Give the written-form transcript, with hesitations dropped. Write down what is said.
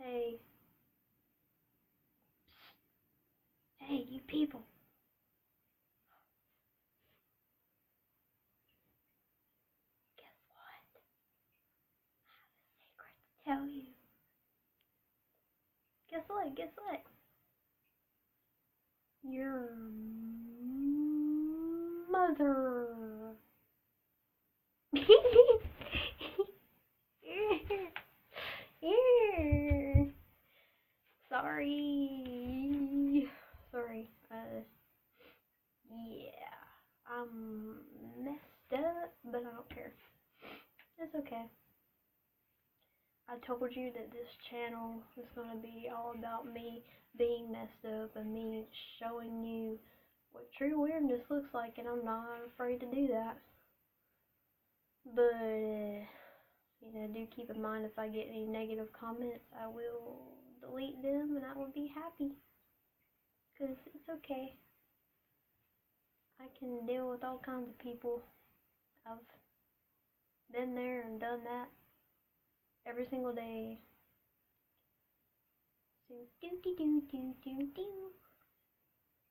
Hey. Hey, you people. Guess what? Secret to tell you. Guess what? Guess what? Your mother. Sorry. Sorry. Yeah. I'm messed up, but I don't care. It's okay. I told you that this channel is going to be all about me being messed up and me showing you what true weirdness looks like, and I'm not afraid to do that. But, do keep in mind if I get any negative comments, I will delete them and I will be happy. Because it's okay. I can deal with all kinds of people. I've been there and done that every single day. So, do do do do do do.